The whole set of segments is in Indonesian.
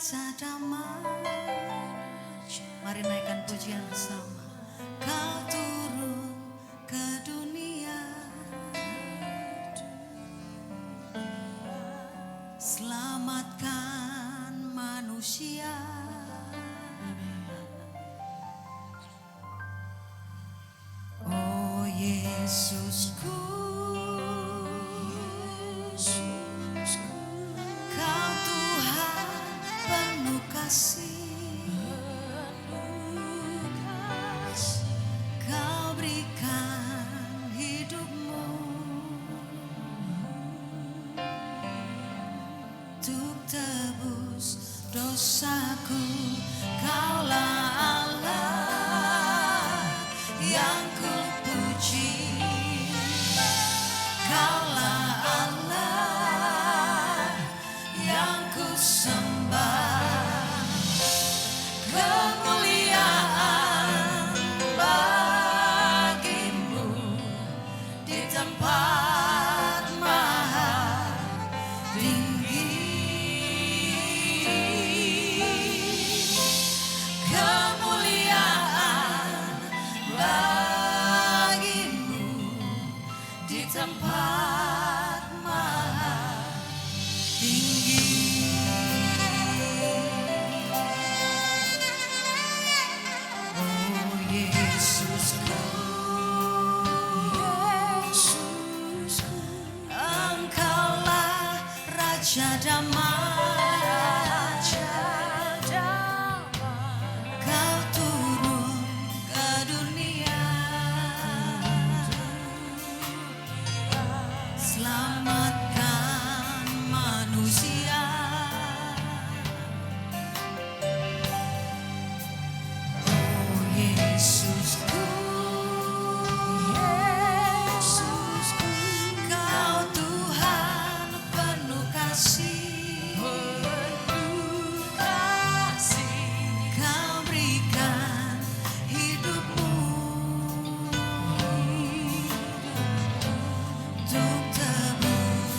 Raja damai. Mari naikkan pujian bersama. Kau turun ke dunia, selamatkan manusia. Oh Yesusku, Kau Tuhan penuh kasih, Kau berikan hidupmu untuk tebus dosaku. Kaulah Allah yang ku puji, Kaulah Allah yang ku sembah. Kemuliaan bagimu di tempat maha tinggi. Kemuliaan bagimu di tempat maha tinggi. Oh Yesusku, Engkaulah Raja damai. Kau turun ke dunia, selamatkan manusia. Oh Yesusku, Kau Tuhan penuh kasih, Kau berikan hidupmu untuk tebus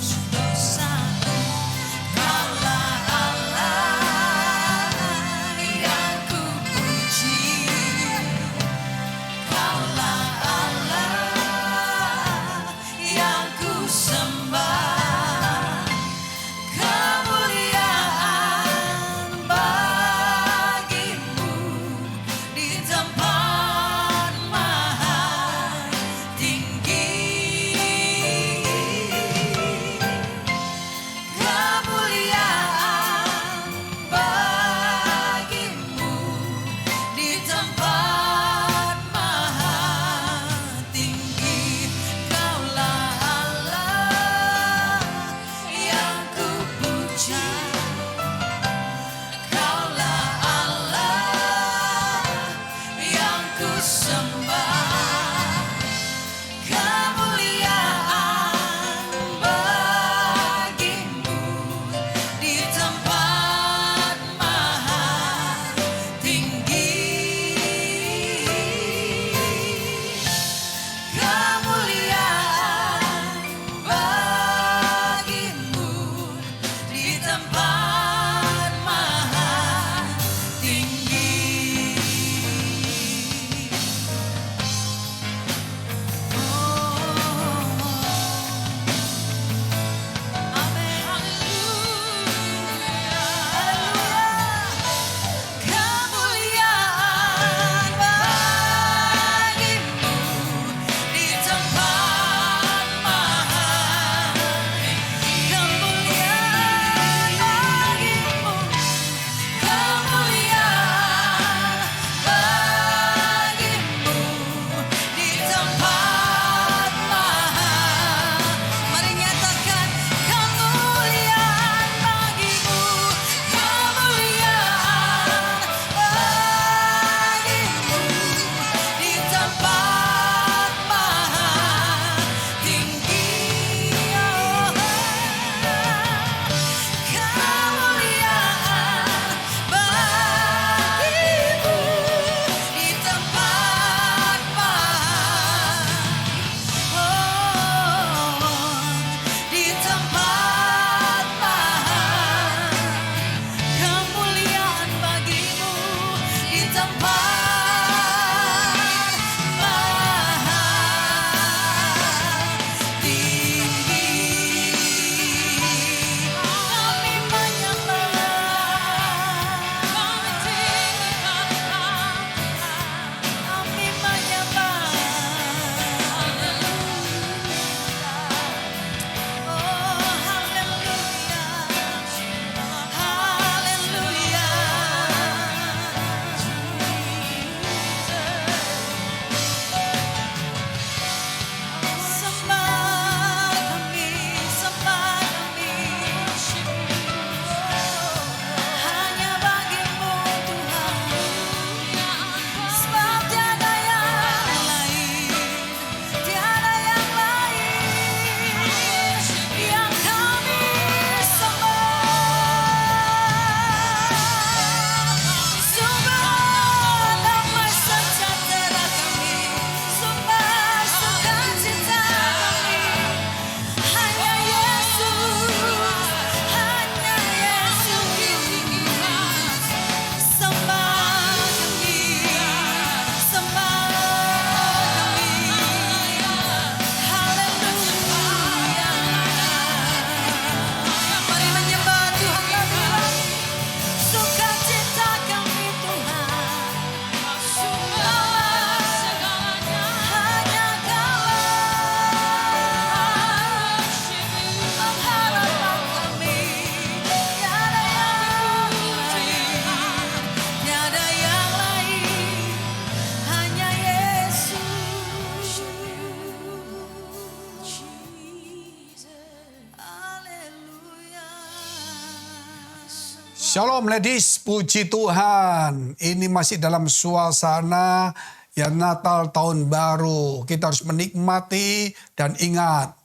Shalom ladies, puji Tuhan. Ini masih dalam suasana Natal tahun baru. Kita harus menikmati dan ingat,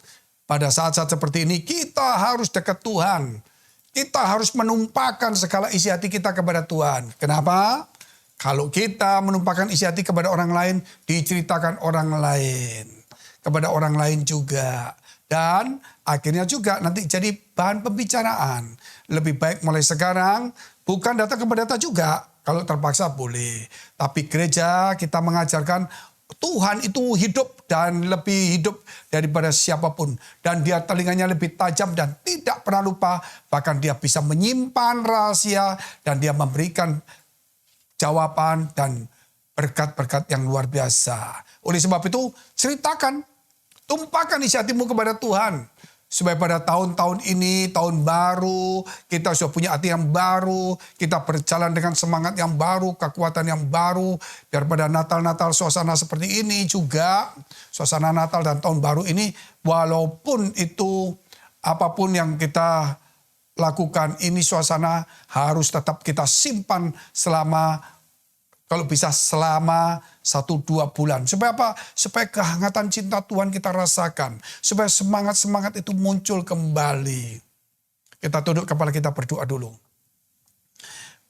pada saat-saat seperti ini kita harus dekat Tuhan. Kita harus menumpahkan segala isi hati kita kepada Tuhan. Kenapa? Kalau kita menumpahkan isi hati kepada orang lain, diceritakan orang lain. Kepada orang lain juga. Dan akhirnya juga nanti jadi bahan pembicaraan. Lebih baik mulai sekarang bukan datang ke pendeta juga. Kalau terpaksa boleh. Tapi gereja kita mengajarkan Tuhan itu hidup dan lebih hidup daripada siapapun. Dan dia telinganya lebih tajam dan tidak pernah lupa. Bahkan dia bisa menyimpan rahasia dan dia memberikan jawaban dan berkat-berkat yang luar biasa. Oleh sebab itu ceritakan. Tumpahkan isi hatimu kepada Tuhan. Supaya pada tahun-tahun ini, tahun baru, kita sudah punya hati yang baru. Kita berjalan dengan semangat yang baru, kekuatan yang baru. Biar pada Natal-Natal suasana seperti ini juga. Suasana Natal dan tahun baru ini, walaupun itu apapun yang kita lakukan, ini suasana harus tetap kita simpan selama, kalau bisa selama 1-2 bulan. Supaya apa? Supaya kehangatan cinta Tuhan kita rasakan. Supaya semangat-semangat itu muncul kembali. Kita tunduk kepala kita berdoa dulu.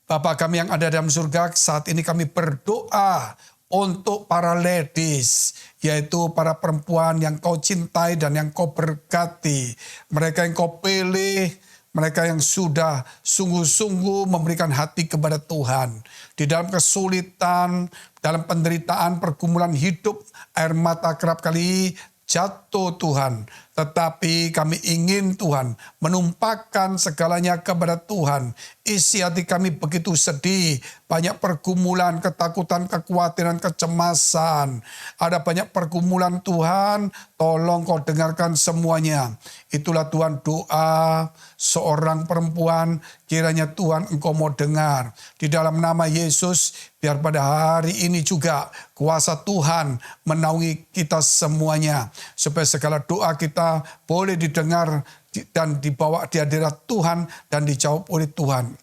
Bapa kami yang ada dalam surga, saat ini kami berdoa untuk para ladies, yaitu para perempuan yang kau cintai dan yang kau berkati. Mereka yang kau pilih, mereka yang sudah sungguh-sungguh memberikan hati kepada Tuhan. Di dalam kesulitan, dalam penderitaan, pergumulan hidup, air mata kerap kali jatuh Tuhan. Tetapi kami ingin Tuhan menumpahkan segalanya kepada Tuhan. Isi hati kami begitu sedih. Banyak pergumulan, ketakutan, kekhawatiran, kecemasan. Ada banyak pergumulan Tuhan. Tolong kau dengarkan semuanya. Itulah Tuhan doa seorang perempuan. Kiranya Tuhan engkau mau dengar. Di dalam nama Yesus, biar pada hari ini juga kuasa Tuhan menaungi kita semuanya. Supaya segala doa kita boleh didengar dan dibawa di hadirat Tuhan dan dijawab oleh Tuhan.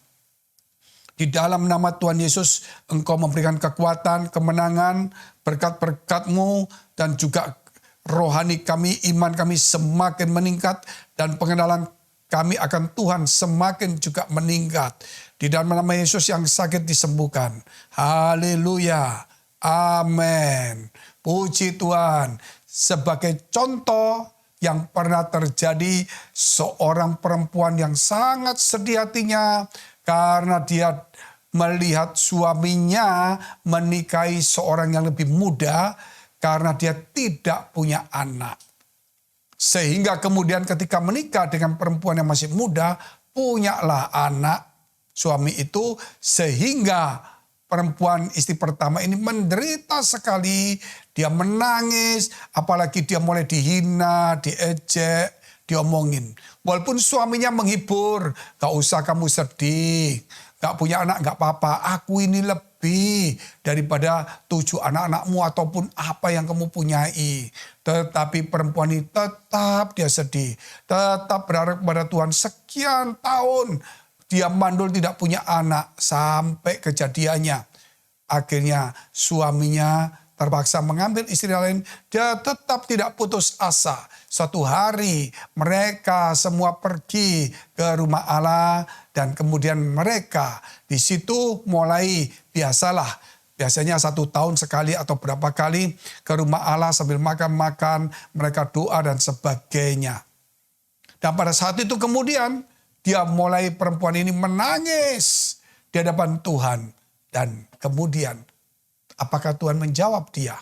Di dalam nama Tuhan Yesus, engkau memberikan kekuatan, kemenangan, berkat-berkat-Mu, dan juga rohani kami, iman kami semakin meningkat, dan pengenalan kami akan Tuhan semakin juga meningkat. Di dalam nama Yesus yang sakit disembuhkan. Haleluya. Amin. Puji Tuhan. Sebagai contoh yang pernah terjadi, seorang perempuan yang sangat sedih hatinya karena dia melihat suaminya menikahi seorang yang lebih muda karena dia tidak punya anak. Sehingga kemudian ketika menikah dengan perempuan yang masih muda, punyalah anak suami itu, sehingga perempuan istri pertama ini menderita sekali. Dia menangis, apalagi dia mulai dihina, diejek, diomongin. Walaupun suaminya menghibur, gak usah kamu sedih, gak punya anak gak apa-apa, aku ini lebih daripada 7 anak-anakmu ataupun apa yang kamu punyai. Tetapi perempuan ini tetap dia sedih, tetap berharap kepada Tuhan. Sekian tahun dia mandul tidak punya anak, sampai kejadiannya. Akhirnya suaminya terpaksa mengambil istri lain. Dia tetap tidak putus asa. Suatu hari mereka semua pergi ke rumah Allah. Dan kemudian mereka di situ mulai biasanya 1 tahun sekali atau berapa kali ke rumah Allah sambil makan-makan. Mereka doa dan sebagainya. Dan pada saat itu kemudian perempuan ini menangis di hadapan Tuhan. Dan kemudian apakah Tuhan menjawab dia?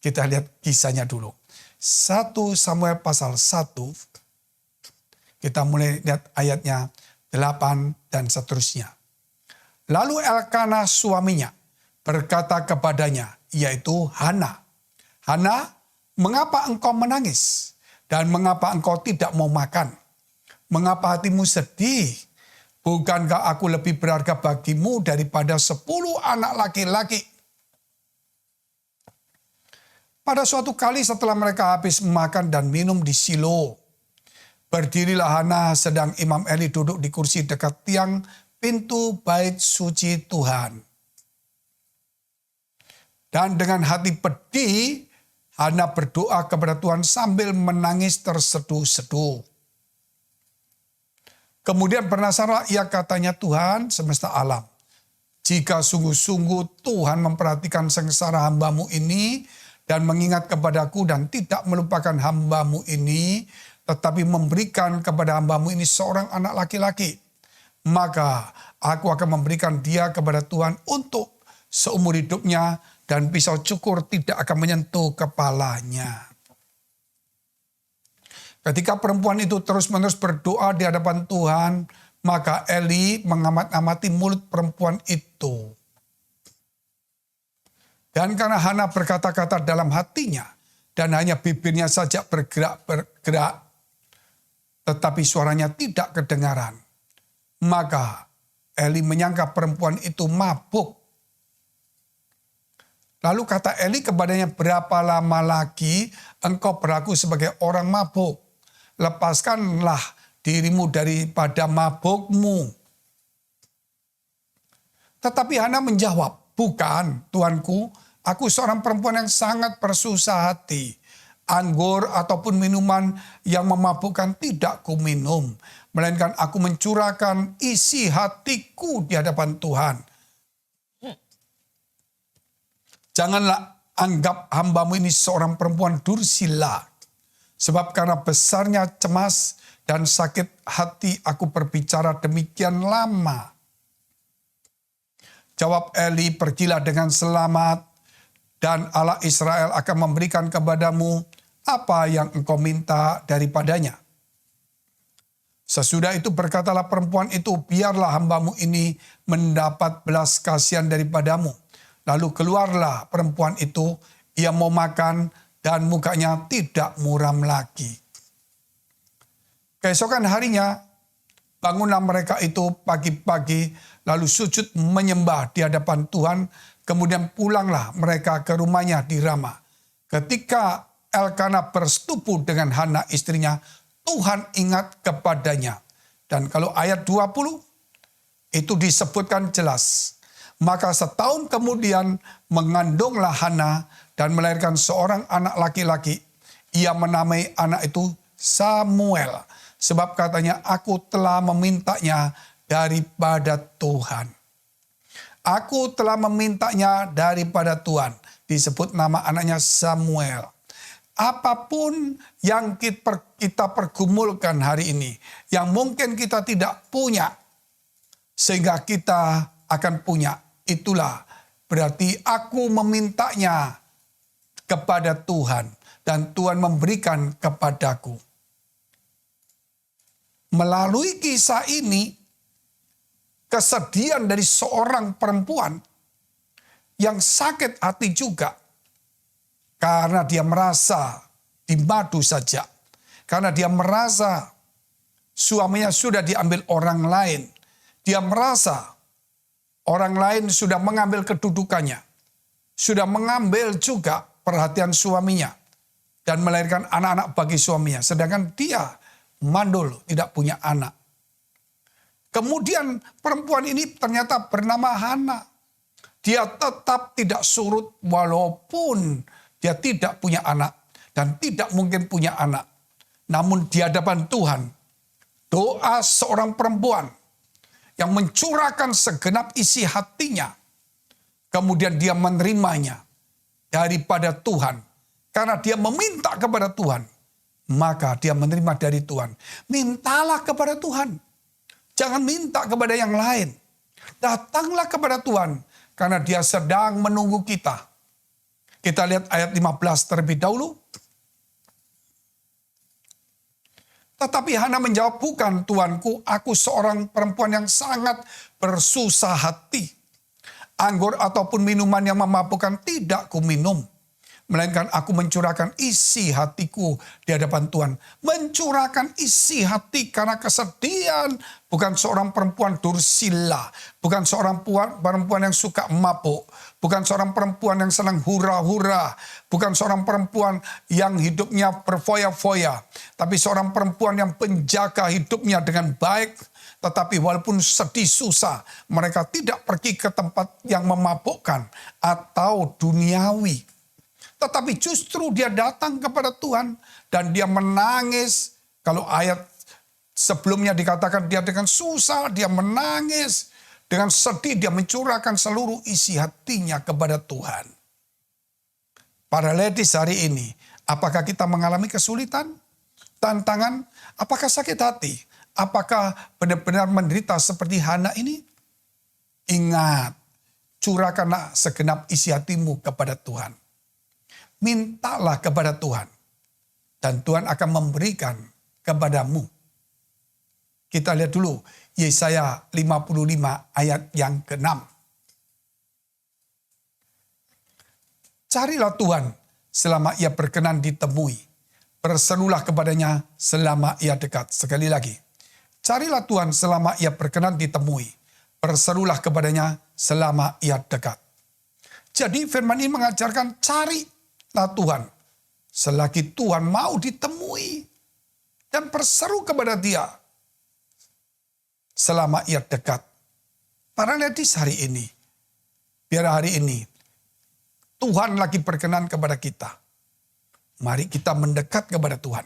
Kita lihat kisahnya dulu. 1 Samuel pasal 1. Kita mulai lihat ayatnya 8 dan seterusnya. Lalu Elkanah suaminya berkata kepadanya, yaitu Hana. Hana, mengapa engkau menangis? Dan mengapa engkau tidak mau makan? Mengapa hatimu sedih? Bukankah aku lebih berharga bagimu daripada 10 anak laki-laki? Pada suatu kali setelah mereka habis makan dan minum di Silo, berdirilah Hana sedang Imam Eli duduk di kursi dekat tiang pintu bait suci Tuhan. Dan dengan hati pedih, Hana berdoa kepada Tuhan sambil menangis terseduh-seduh. Kemudian penasaran ia katanya, Tuhan semesta alam, jika sungguh-sungguh Tuhan memperhatikan sengsara hamba-Mu ini dan mengingat kepadaku dan tidak melupakan hamba-Mu ini, tetapi memberikan kepada hamba-Mu ini seorang anak laki-laki, maka aku akan memberikan dia kepada Tuhan untuk seumur hidupnya dan pisau cukur tidak akan menyentuh kepalanya. Ketika perempuan itu terus-menerus berdoa di hadapan Tuhan, maka Eli mengamat-amati mulut perempuan itu. Dan karena Hana berkata-kata dalam hatinya, dan hanya bibirnya saja bergerak-gerak, tetapi suaranya tidak kedengaran, maka Eli menyangka perempuan itu mabuk. Lalu kata Eli kepadanya, berapa lama lagi engkau berlaku sebagai orang mabuk? Lepaskanlah dirimu daripada mabukmu. Tetapi Hana menjawab, bukan Tuanku, aku seorang perempuan yang sangat bersusah hati. Anggur ataupun minuman yang memabukkan tidak kuminum, melainkan aku mencurahkan isi hatiku di hadapan Tuhan. Janganlah anggap hamba-Mu ini seorang perempuan dursila. Sebab karena besarnya cemas dan sakit hati aku berbicara demikian lama. Jawab Eli, pergilah dengan selamat dan Allah Israel akan memberikan kepadamu apa yang engkau minta daripadanya. Sesudah itu berkatalah perempuan itu, biarlah hamba-Mu ini mendapat belas kasihan daripadamu. Lalu keluarlah perempuan itu, ia mau makan dan mukanya tidak muram lagi. Keesokan harinya, bangunlah mereka itu pagi-pagi, lalu sujud menyembah di hadapan Tuhan, kemudian pulanglah mereka ke rumahnya di Rama. Ketika Elkana bersetubuh dengan Hana istrinya, Tuhan ingat kepadanya. Dan kalau ayat 20, itu disebutkan jelas. Maka setahun kemudian mengandunglah Hana dan melahirkan seorang anak laki-laki. Ia menamai anak itu Samuel. Sebab katanya, aku telah memintanya daripada Tuhan. Aku telah memintanya daripada Tuhan. Disebut nama anaknya Samuel. Apapun yang kita pergumulkan hari ini, yang mungkin kita tidak punya, sehingga kita akan punya, itulah berarti aku memintanya kepada Tuhan dan Tuhan memberikan kepadaku. Melalui kisah ini, kesedihan dari seorang perempuan yang sakit hati juga karena dia merasa dimadu saja, karena dia merasa suaminya sudah diambil orang lain, dia merasa orang lain sudah mengambil kedudukannya, sudah mengambil juga perhatian suaminya, dan melahirkan anak-anak bagi suaminya. Sedangkan dia mandul, tidak punya anak. Kemudian perempuan ini ternyata bernama Hana. Dia tetap tidak surut walaupun dia tidak punya anak dan tidak mungkin punya anak. Namun di hadapan Tuhan, doa seorang perempuan yang mencurahkan segenap isi hatinya, kemudian dia menerimanya daripada Tuhan. Karena dia meminta kepada Tuhan, maka dia menerima dari Tuhan. Mintalah kepada Tuhan. Jangan minta kepada yang lain. Datanglah kepada Tuhan, karena dia sedang menunggu kita. Kita lihat ayat 15 terlebih dahulu. Tetapi Hana menjawab, bukan Tuanku, aku seorang perempuan yang sangat bersusah hati. Anggur ataupun minuman yang memabukkan tidak kuminum. melainkan aku mencurahkan isi hatiku di hadapan Tuhan. Mencurahkan isi hati karena kesedihan, bukan seorang perempuan dursila, bukan seorang perempuan yang suka mabuk, bukan seorang perempuan yang senang hura-hura, bukan seorang perempuan yang hidupnya berfoya-foya, tapi seorang perempuan yang penjaga hidupnya dengan baik. Tetapi walaupun sedih susah, mereka tidak pergi ke tempat yang memabukkan atau duniawi. Tetapi justru dia datang kepada Tuhan dan dia menangis. Kalau ayat sebelumnya dikatakan dia dengan susah, dia menangis. Dengan sedih dia mencurahkan seluruh isi hatinya kepada Tuhan. Para ladies hari ini, apakah kita mengalami kesulitan, tantangan, apakah sakit hati? Apakah benar-benar menderita seperti Hana ini? Ingat, curahkanlah segenap isi hatimu kepada Tuhan. Mintalah kepada Tuhan. Dan Tuhan akan memberikan kepadamu. Kita lihat dulu Yesaya 55 ayat yang ke-6. Carilah Tuhan selama ia berkenan ditemui. Berserulah kepadanya selama ia dekat. Sekali lagi. Carilah Tuhan selama ia berkenan ditemui. Berserulah kepadanya selama ia dekat. Jadi firman ini mengajarkan carilah Tuhan. Selagi Tuhan mau ditemui. Dan berseru kepada dia. Selama ia dekat. Para ladies hari ini. Biar hari ini. Tuhan lagi berkenan kepada kita. Mari kita mendekat kepada Tuhan.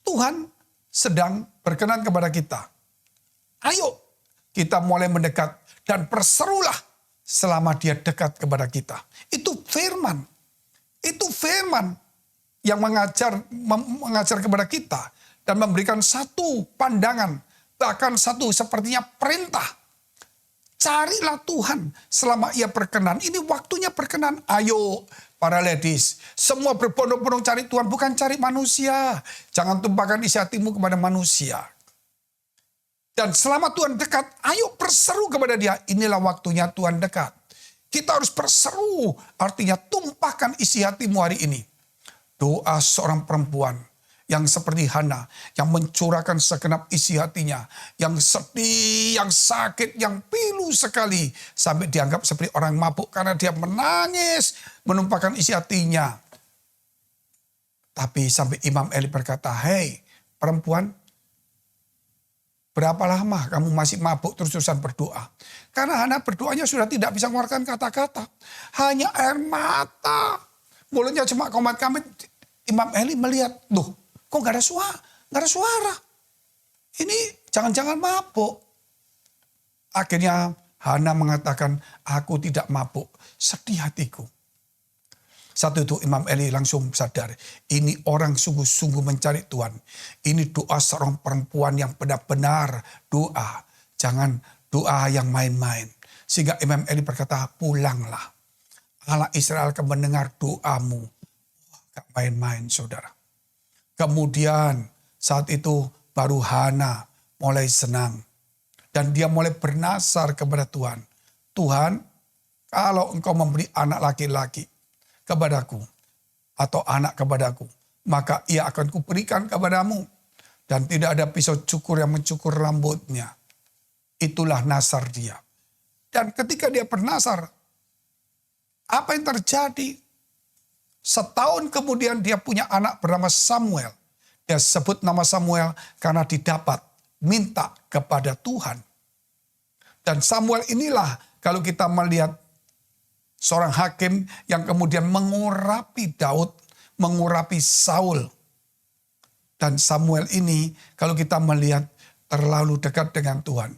Tuhan sedang berkenan kepada kita. Ayo kita mulai mendekat dan berserulah selama dia dekat kepada kita. Itu firman. Itu firman yang mengajar kepada kita dan memberikan satu pandangan, bahkan satu sepertinya perintah. Carilah Tuhan selama ia berkenan. Ini waktunya berkenan. Ayo para ladies, semua berbondong-bondong cari Tuhan, bukan cari manusia. Jangan tumpahkan isi hatimu kepada manusia. Dan selama Tuhan dekat, ayo berseru kepada dia. Inilah waktunya Tuhan dekat. Kita harus berseru, artinya tumpahkan isi hatimu hari ini. Doa seorang perempuan yang seperti Hana, yang mencurahkan segenap isi hatinya, yang sedih, yang sakit, yang pilu sekali, sampai dianggap seperti orang mabuk karena dia menangis, menumpahkan isi hatinya. Tapi sampai Imam Eli berkata, "Hei perempuan, berapa lama kamu masih mabuk terus-terusan berdoa?" Karena Hana berdoanya sudah tidak bisa mengeluarkan kata-kata, hanya air mata. Mulutnya cuma komat kamit. Imam Eli melihat, loh, kok gak ada suara? Gak ada suara. Ini jangan-jangan mabuk. Akhirnya Hana mengatakan, aku tidak mabuk. Sedih hatiku. Satu itu Imam Eli langsung sadar. Ini orang sungguh-sungguh mencari Tuhan. Ini doa seorang perempuan yang benar-benar doa. Jangan doa yang main-main. Sehingga Imam Eli berkata, pulanglah. Allah Israel akan mendengar doamu. Gak main-main saudara. Kemudian saat itu baru Hana mulai senang. Dan dia mulai bernasar kepada Tuhan. Tuhan, kalau engkau memberi anak laki-laki kepadaku. Atau anak kepadaku. Maka ia akan kuberikan kepadamu. Dan tidak ada pisau cukur yang mencukur rambutnya. Itulah nasar dia. Dan ketika dia bernasar. Apa yang terjadi? Setahun kemudian dia punya anak bernama Samuel. Dia sebut nama Samuel karena didapat minta kepada Tuhan. Dan Samuel inilah kalau kita melihat seorang hakim yang kemudian mengurapi Daud, mengurapi Saul. Dan Samuel ini kalau kita melihat terlalu dekat dengan Tuhan.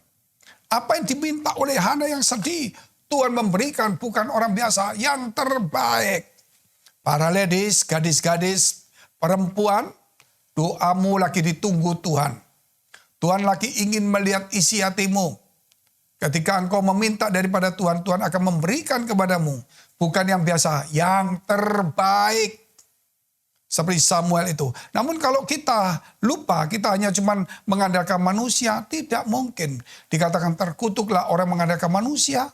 Apa yang diminta oleh Hana yang sedih, Tuhan memberikan bukan orang biasa, yang terbaik. Para ladies, gadis-gadis, perempuan, doamu lagi ditunggu Tuhan. Tuhan lagi ingin melihat isi hatimu. Ketika engkau meminta daripada Tuhan, Tuhan akan memberikan kepadamu. Bukan yang biasa, yang terbaik. Seperti Samuel itu. Namun kalau kita lupa, kita hanya cuma mengandalkan manusia, tidak mungkin. Dikatakan terkutuklah orang mengandalkan manusia,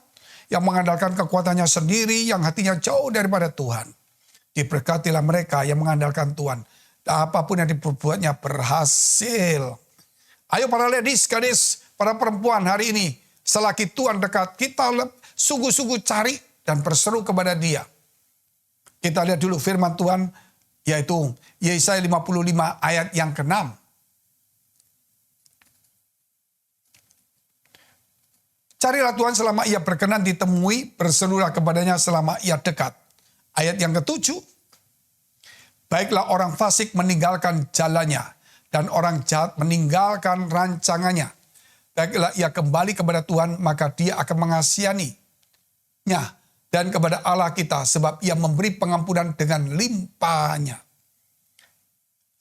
yang mengandalkan kekuatannya sendiri, yang hatinya jauh daripada Tuhan. Diberkatilah mereka yang mengandalkan Tuhan. Apapun yang diperbuatnya berhasil. Ayo para ladies, gadis, para perempuan hari ini. Selagi Tuhan dekat, kita sungguh-sungguh cari dan berseru kepada Dia. Kita lihat dulu firman Tuhan, yaitu Yesaya 55 ayat yang ke-6. Carilah Tuhan selama Ia berkenan ditemui, berserulah kepadanya selama Ia dekat. Ayat yang ke-7. Baiklah orang fasik meninggalkan jalannya, dan orang jahat meninggalkan rancangannya. Baiklah ia kembali kepada Tuhan, maka Dia akan mengasihaninya, dan kepada Allah kita, sebab Ia memberi pengampunan dengan limpahnya.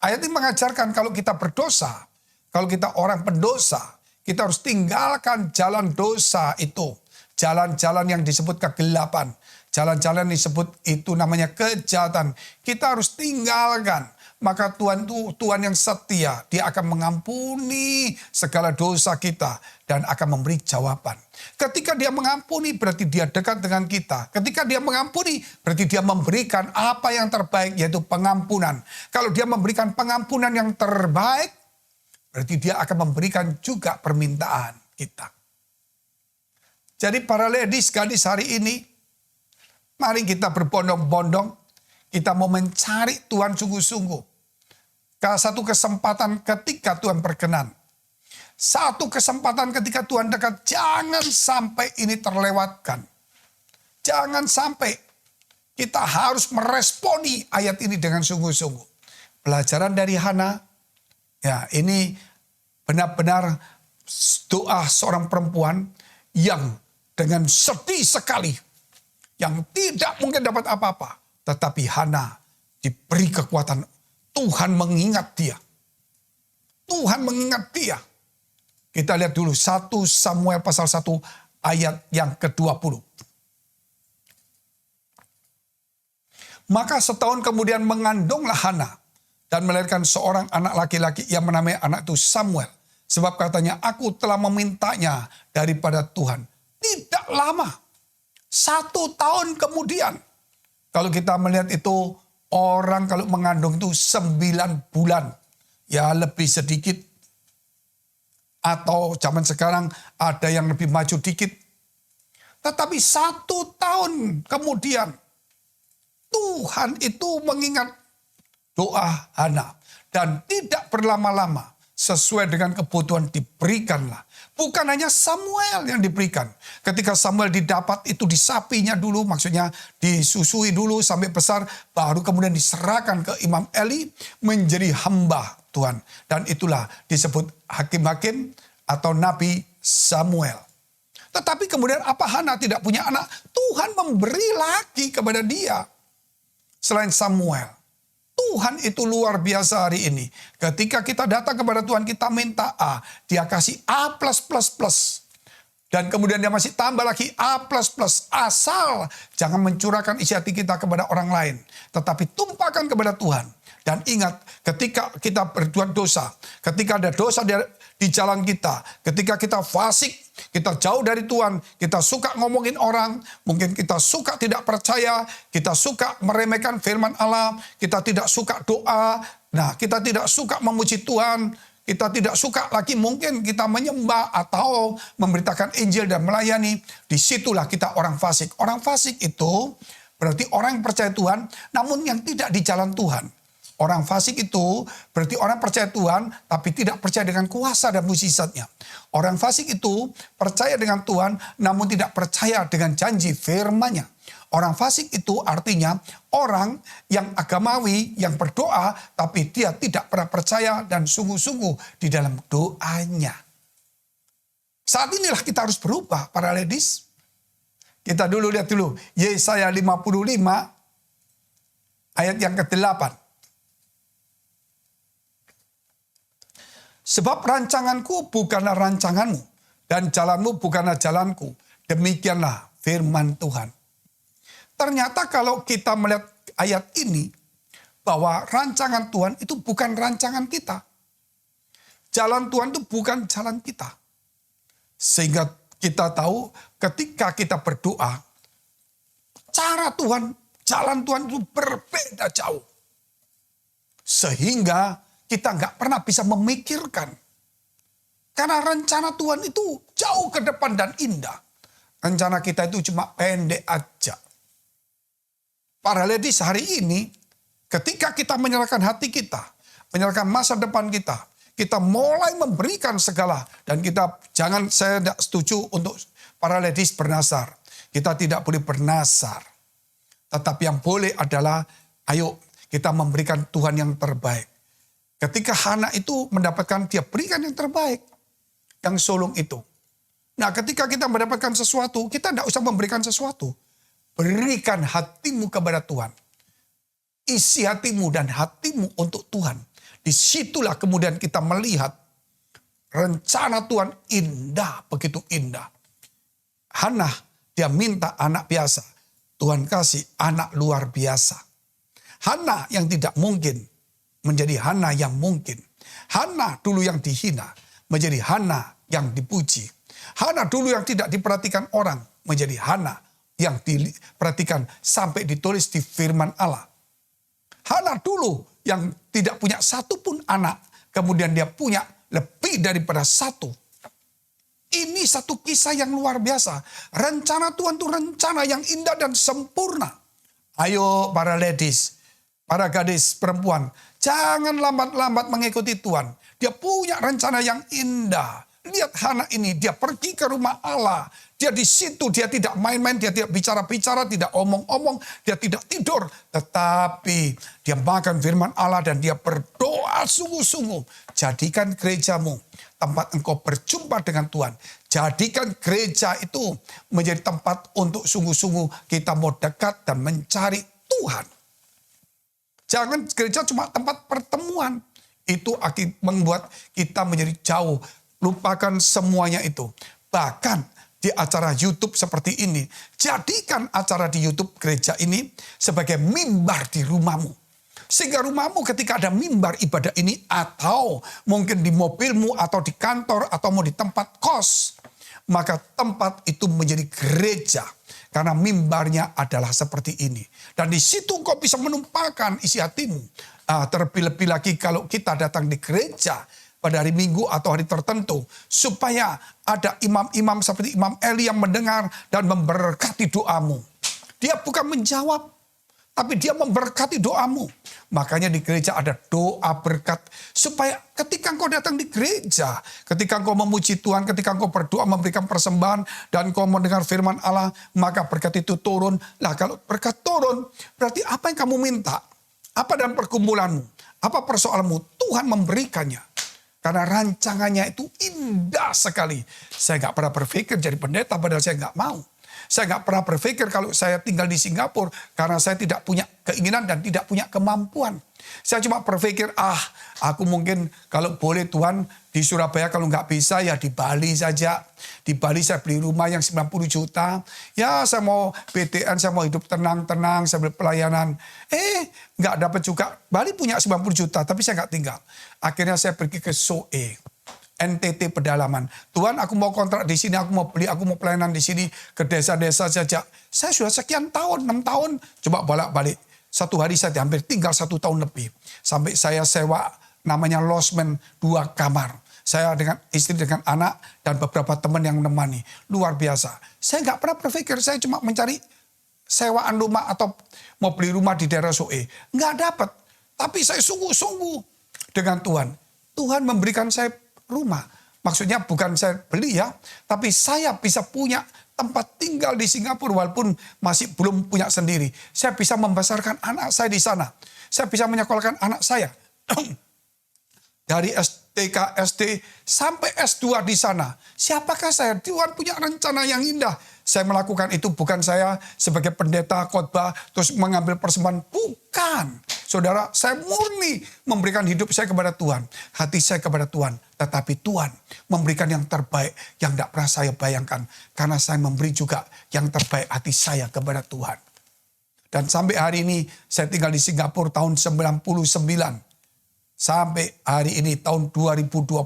Ayat ini mengajarkan kalau kita berdosa, kalau kita orang pendosa, kita harus tinggalkan jalan dosa itu. Jalan-jalan yang disebut kegelapan. Jalan-jalan disebut itu namanya kejahatan. Kita harus tinggalkan. Maka Tuhan itu Tuhan yang setia. Dia akan mengampuni segala dosa kita. Dan akan memberi jawaban. Ketika Dia mengampuni berarti Dia dekat dengan kita. Ketika Dia mengampuni berarti Dia memberikan apa yang terbaik, yaitu pengampunan. Kalau Dia memberikan pengampunan yang terbaik, berarti Dia akan memberikan juga permintaan kita. Jadi para ladies, gadis hari ini, mari kita berbondong-bondong, kita mau mencari Tuhan sungguh-sungguh. Satu kesempatan ketika Tuhan berkenan. Satu kesempatan ketika Tuhan dekat, jangan sampai ini terlewatkan. Jangan sampai kita harus meresponi ayat ini dengan sungguh-sungguh. Pelajaran dari Hana, ya ini benar-benar doa seorang perempuan yang dengan sedih sekali, yang tidak mungkin dapat apa-apa. Tetapi Hana diberi kekuatan. Tuhan mengingat dia. Tuhan mengingat dia. Kita lihat dulu 1 Samuel pasal 1 ayat yang ke-20. Maka setahun kemudian mengandunglah Hana dan melahirkan seorang anak laki-laki yang menamai anak itu Samuel. Sebab katanya, aku telah memintanya daripada Tuhan. Tidak lama. 1 tahun kemudian. Kalau kita melihat itu, orang kalau mengandung itu 9 bulan. Ya lebih sedikit. Atau zaman sekarang ada yang lebih maju dikit. Tetapi 1 tahun kemudian, Tuhan itu mengingat doa Hana. Dan tidak berlama-lama. Sesuai dengan kebutuhan diberikanlah. Bukan hanya Samuel yang diberikan. Ketika Samuel didapat itu disapinya dulu, maksudnya disusui dulu sampai besar. Baru kemudian diserahkan ke Imam Eli menjadi hamba Tuhan. Dan itulah disebut hakim-hakim atau Nabi Samuel. Tetapi kemudian apa Hana tidak punya anak? Tuhan memberi lagi kepada dia. Selain Samuel. Tuhan itu luar biasa hari ini. Ketika kita datang kepada Tuhan, kita minta A. Dia kasih A+++. Dan kemudian dia masih tambah lagi A++. Asal jangan mencurahkan isi hati kita kepada orang lain. Tetapi tumpahkan kepada Tuhan. Dan ingat, ketika kita berbuat dosa. Ketika ada dosa di jalan kita. Ketika kita fasik. Kita jauh dari Tuhan, kita suka ngomongin orang, mungkin kita suka tidak percaya, kita suka meremehkan firman Allah, kita tidak suka doa, nah kita tidak suka memuji Tuhan, kita tidak suka lagi mungkin kita menyembah atau memberitakan Injil dan melayani, disitulah kita orang fasik. Orang fasik itu berarti orang yang percaya Tuhan, namun yang tidak di jalan Tuhan. Orang fasik itu berarti orang percaya Tuhan tapi tidak percaya dengan kuasa dan mukjizatnya. Orang fasik itu percaya dengan Tuhan namun tidak percaya dengan janji firman-Nya. Orang fasik itu artinya orang yang agamawi, yang berdoa tapi dia tidak pernah percaya dan sungguh-sungguh di dalam doanya. Saat inilah kita harus berubah para ladies. Kita dulu lihat dulu Yesaya 55 ayat yang ke-8. Sebab rancanganku bukanlah rancanganmu, dan jalanmu bukanlah jalanku. Demikianlah firman Tuhan. Ternyata kalau kita melihat ayat ini, bahwa rancangan Tuhan itu bukan rancangan kita. Jalan Tuhan itu bukan jalan kita. Sehingga kita tahu ketika kita berdoa, cara Tuhan Jalan Tuhan itu berbeda jauh. Sehingga kita nggak pernah bisa memikirkan. Karena rencana Tuhan itu jauh ke depan dan indah. Rencana kita itu cuma pendek aja. Para ladies, hari ini ketika kita menyerahkan hati kita, menyerahkan masa depan kita mulai memberikan segala. Dan saya tidak setuju untuk para ladies bernasar. Kita tidak boleh bernasar. Tetapi yang boleh adalah, ayo kita memberikan Tuhan yang terbaik. Ketika Hana itu mendapatkan, dia berikan yang terbaik. Yang sulung itu. Nah, ketika kita mendapatkan sesuatu, kita tidak usah memberikan sesuatu. Berikan hatimu kepada Tuhan. Isi hatimu dan hatimu untuk Tuhan. Disitulah kemudian kita melihat rencana Tuhan indah, begitu indah. Hana, dia minta anak biasa. Tuhan kasih anak luar biasa. Hana yang tidak mungkin menjadi Hana yang mungkin. Hana dulu yang dihina menjadi Hana yang dipuji. Hana dulu yang tidak diperhatikan orang menjadi Hana yang diperhatikan sampai ditulis di firman Allah. Hana dulu yang tidak punya satupun anak, kemudian dia punya lebih daripada satu. Ini satu kisah yang luar biasa. Rencana Tuhan itu rencana yang indah dan sempurna. Ayo para ladies, para gadis perempuan, jangan lambat-lambat mengikuti Tuhan. Dia punya rencana yang indah. Lihat Hana ini, dia pergi ke rumah Allah. Dia di situ, dia tidak main-main, dia tidak bicara-bicara, tidak omong-omong, dia tidak tidur. Tetapi dia makan firman Allah dan dia berdoa sungguh-sungguh. Jadikan gerejamu tempat engkau berjumpa dengan Tuhan. Jadikan gereja itu menjadi tempat untuk sungguh-sungguh kita mau dekat dan mencari Tuhan. Jangan gereja cuma tempat pertemuan. Itu membuat kita menjadi jauh. Lupakan semuanya itu. Bahkan di acara YouTube seperti ini, jadikan acara di YouTube gereja ini sebagai mimbar di rumahmu. Sehingga rumahmu ketika ada mimbar ibadah ini, atau mungkin di mobilmu, atau di kantor, atau mau di tempat kos, maka tempat itu menjadi gereja. Karena mimbarnya adalah seperti ini. Dan di situ kau bisa menumpahkan isi hatimu. Terlebih-lebih lagi kalau kita datang di gereja pada hari Minggu atau hari tertentu. Supaya ada imam-imam seperti Imam Eli yang mendengar dan memberkati doamu. Dia bukan menjawab, tapi dia memberkati doamu. Makanya di gereja ada doa berkat. Supaya ketika engkau datang di gereja, ketika engkau memuji Tuhan, ketika engkau berdoa memberikan persembahan, dan engkau mendengar firman Allah, maka berkat itu turun. Nah kalau berkat turun, berarti apa yang kamu minta? Apa dalam pergumulanmu? Apa persoalanmu? Tuhan memberikannya. Karena rancangannya itu indah sekali. Saya nggak pernah berpikir jadi pendeta padahal saya nggak mau. Saya nggak pernah berpikir kalau saya tinggal di Singapura karena saya tidak punya keinginan dan tidak punya kemampuan. Saya cuma berpikir, aku mungkin kalau boleh Tuhan di Surabaya, kalau nggak bisa ya di Bali saja. Di Bali saya beli rumah yang 90 juta. Ya saya mau BTN, saya mau hidup tenang-tenang sambil pelayanan. Nggak dapat juga. Bali punya 90 juta tapi saya nggak tinggal. Akhirnya saya pergi ke Soe. NTT pedalaman. Tuhan, aku mau kontrak di sini, aku mau beli, aku mau pelayanan di sini, ke desa-desa saja. Saya sudah sekian tahun, 6 tahun, coba bolak-balik. Satu hari saya hampir tinggal 1 tahun lebih. Sampai saya sewa namanya losmen 2 kamar. Saya dengan istri, dengan anak, dan beberapa teman yang menemani. Luar biasa. Saya nggak pernah berpikir, saya cuma mencari sewaan rumah atau mau beli rumah di daerah Soe. Nggak dapat. Tapi saya sungguh-sungguh dengan Tuhan. Tuhan memberikan saya rumah. Maksudnya bukan saya beli ya, tapi saya bisa punya tempat tinggal di Singapura walaupun masih belum punya sendiri. Saya bisa membesarkan anak saya di sana. Saya bisa menyekolahkan anak saya. Dari STK, SD sampai S2 di sana. Siapakah saya? Tuhan punya rencana yang indah. Saya melakukan itu bukan saya sebagai pendeta khotbah terus mengambil persembahan. Bukan. Saudara, saya murni memberikan hidup saya kepada Tuhan. Hati saya kepada Tuhan. Tetapi Tuhan memberikan yang terbaik yang tidak pernah saya bayangkan. Karena saya memberi juga yang terbaik hati saya kepada Tuhan. Dan sampai hari ini saya tinggal di Singapura tahun 99. Sampai hari ini tahun 2021.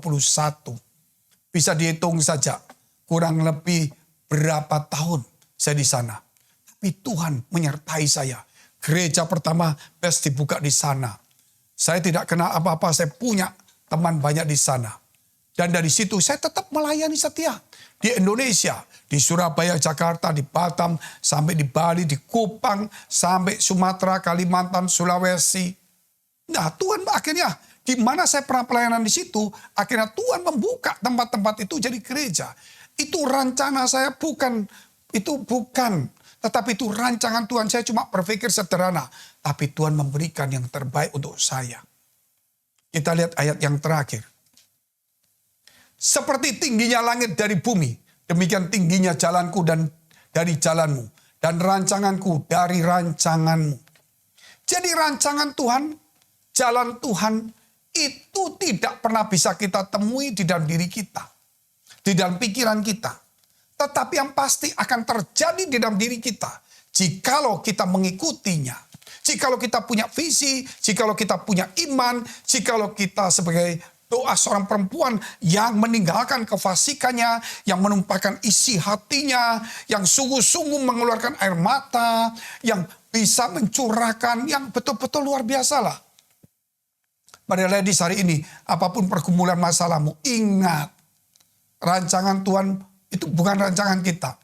Bisa dihitung saja. Kurang lebih berapa tahun saya di sana. Tapi Tuhan menyertai saya. Gereja pertama best dibuka di sana. Saya tidak kenal apa-apa, saya punya teman banyak di sana. Dan dari situ saya tetap melayani setia. Di Indonesia, di Surabaya, Jakarta, di Batam, sampai di Bali, di Kupang, sampai Sumatera, Kalimantan, Sulawesi. Nah, Tuhan akhirnya di mana saya pernah pelayanan di situ, akhirnya Tuhan membuka tempat-tempat itu jadi gereja. Itu rencana saya bukan, tetapi itu rancangan Tuhan. Saya cuma berpikir sederhana, tapi Tuhan memberikan yang terbaik untuk saya. Kita lihat ayat yang terakhir. Seperti tingginya langit dari bumi, demikian tingginya jalanku dan dari jalanmu, dan rancanganku dari rancanganmu. Jadi rancangan Tuhan, jalan Tuhan itu tidak pernah bisa kita temui di dalam diri kita, di dalam pikiran kita. Tetapi yang pasti akan terjadi di dalam diri kita, jikalau kita mengikutinya. Jikalau kita punya visi, jikalau kita punya iman, jikalau kita sebagai doa seorang perempuan yang meninggalkan kefasikannya, yang menumpahkan isi hatinya, yang sungguh-sungguh mengeluarkan air mata, yang bisa mencurahkan, yang betul-betul luar biasa lah. Pada ladies hari ini, apapun pergumulan masalahmu, ingat, rancangan Tuhan itu bukan rancangan kita.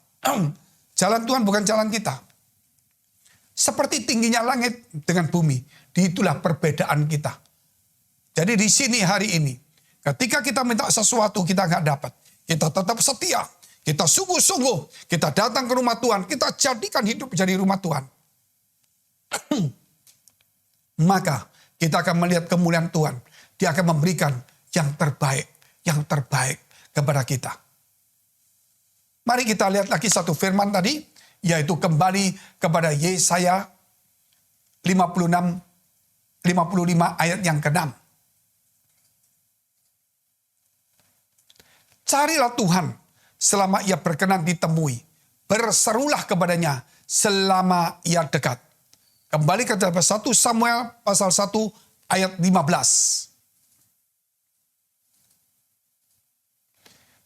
Jalan Tuhan bukan jalan kita. Seperti tingginya langit dengan bumi, itulah perbedaan kita. Jadi di sini hari ini, ketika kita minta sesuatu kita nggak dapat, kita tetap setia, kita sungguh-sungguh, kita datang ke rumah Tuhan, kita jadikan hidup jadi rumah Tuhan. Maka kita akan melihat kemuliaan Tuhan. Dia akan memberikan yang terbaik kepada kita. Mari kita lihat lagi satu firman tadi, yaitu kembali kepada Yesaya 55 ayat yang ke-6. Carilah Tuhan selama ia berkenan ditemui. Berserulah kepadanya selama ia dekat. Kembali ke dalam 1 Samuel pasal 1 ayat 15.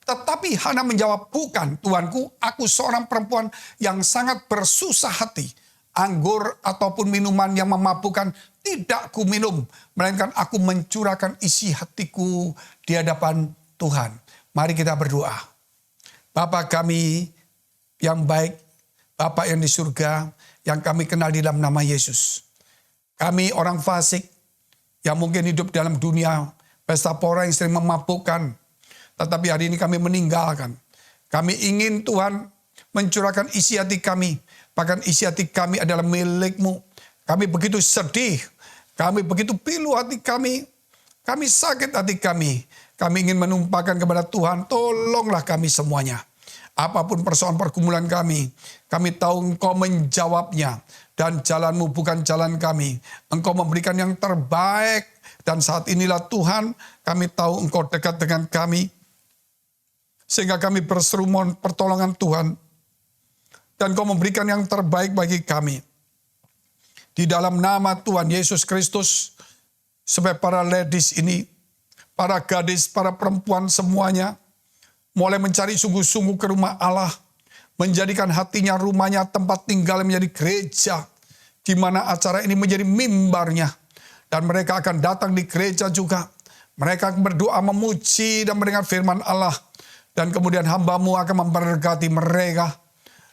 Tetapi Hana menjawab, bukan Tuanku, aku seorang perempuan yang sangat bersusah hati. Anggur ataupun minuman yang memabukkan tidak ku minum, melainkan aku mencurahkan isi hatiku di hadapan Tuhan. Mari kita berdoa. Bapa kami yang baik, Bapa yang di surga, yang kami kenal di dalam nama Yesus. Kami orang fasik yang mungkin hidup dalam dunia pesta pora yang sering memabukkan. Tetapi hari ini kami meninggalkan. Kami ingin Tuhan mencurahkan isi hati kami. Bahkan isi hati kami adalah milik-Mu. Kami begitu sedih. Kami begitu pilu hati kami. Kami sakit hati kami. Kami ingin menumpahkan kepada Tuhan, tolonglah kami semuanya. Apapun persoalan pergumulan kami tahu Engkau menjawabnya. Dan jalan-Mu bukan jalan kami. Engkau memberikan yang terbaik. Dan saat inilah Tuhan, kami tahu Engkau dekat dengan kami. Sehingga kami berseru mohon pertolongan Tuhan. Dan Engkau memberikan yang terbaik bagi kami. Di dalam nama Tuhan Yesus Kristus, supaya para ladies ini, para gadis, para perempuan semuanya, mulai mencari sungguh-sungguh ke rumah Allah, menjadikan hatinya, rumahnya, tempat tinggal menjadi gereja, di mana acara ini menjadi mimbarnya, dan mereka akan datang di gereja juga. Mereka akan berdoa, memuji, dan mendengar firman Allah, dan kemudian hamba-Mu akan memberkati mereka,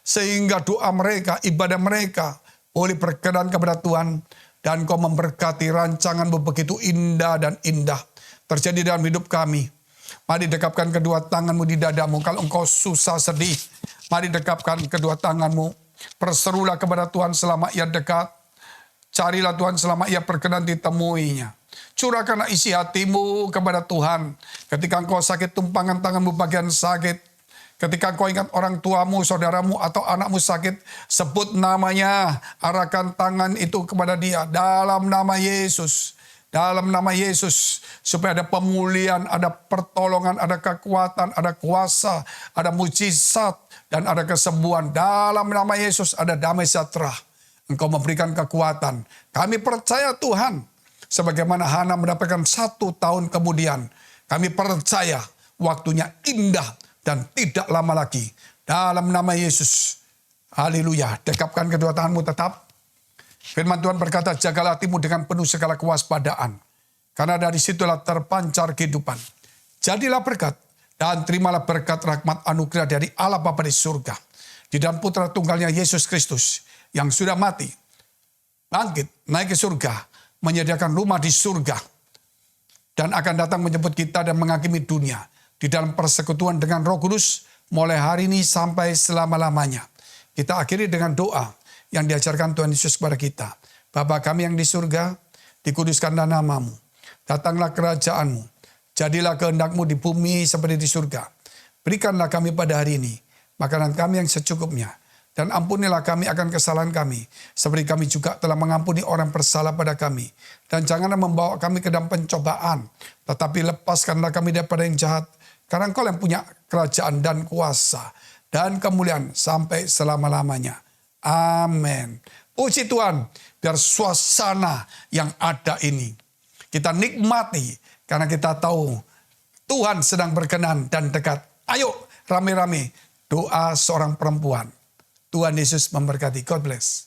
sehingga doa mereka, ibadah mereka, boleh berkenan kepada Tuhan, dan Kau memberkati rancangan-Mu begitu indah dan indah terjadi dalam hidup kami. Mari dekapkan kedua tangan-Mu di dadamu. Kalau engkau susah sedih, mari dekapkan kedua tangan-Mu. Berserulah kepada Tuhan selama ia dekat. Carilah Tuhan selama ia berkenan ditemuinya. Curahkanlah isi hatimu kepada Tuhan. Ketika engkau sakit, tumpangkan tanganmu bagian sakit. Ketika engkau ingat orang tuamu, saudaramu, atau anakmu sakit, sebut namanya. Arahkan tangan itu kepada dia. Dalam nama Yesus. Dalam nama Yesus, supaya ada pemulihan, ada pertolongan, ada kekuatan, ada kuasa, ada mujizat, dan ada kesembuhan. Dalam nama Yesus ada damai sejahtera. Engkau memberikan kekuatan. Kami percaya Tuhan, sebagaimana Hana mendapatkan 1 tahun kemudian. Kami percaya waktunya indah dan tidak lama lagi. Dalam nama Yesus, haleluya. Dekapkan kedua tanganmu tetap. Firman Tuhan berkata, jagalah hatimu dengan penuh segala kewaspadaan. Karena dari situlah terpancar kehidupan. Jadilah berkat dan terimalah berkat rahmat anugerah dari Allah Bapa di surga. Di dalam putra tunggalnya Yesus Kristus yang sudah mati, bangkit, naik ke surga, menyediakan rumah di surga. Dan akan datang menjemput kita dan menghakimi dunia. Di dalam persekutuan dengan Roh Kudus, mulai hari ini sampai selama-lamanya. Kita akhiri dengan doa yang diajarkan Tuhan Yesus kepada kita. Bapa kami yang di surga, dikuduskanlah namamu. Datanglah kerajaanmu. Jadilah kehendakmu di bumi seperti di surga. Berikanlah kami pada hari ini makanan kami yang secukupnya. Dan ampunilah kami akan kesalahan kami. Seperti kami juga telah mengampuni orang bersalah pada kami. Dan janganlah membawa kami ke dalam pencobaan. Tetapi lepaskanlah kami daripada yang jahat. Karena Engkau yang punya kerajaan dan kuasa. Dan kemuliaan sampai selama-lamanya. Amin. Puji Tuhan. Biar suasana yang ada ini kita nikmati. Karena kita tahu Tuhan sedang berkenan dan dekat. Ayo rame-rame doa seorang perempuan. Tuhan Yesus memberkati. God bless.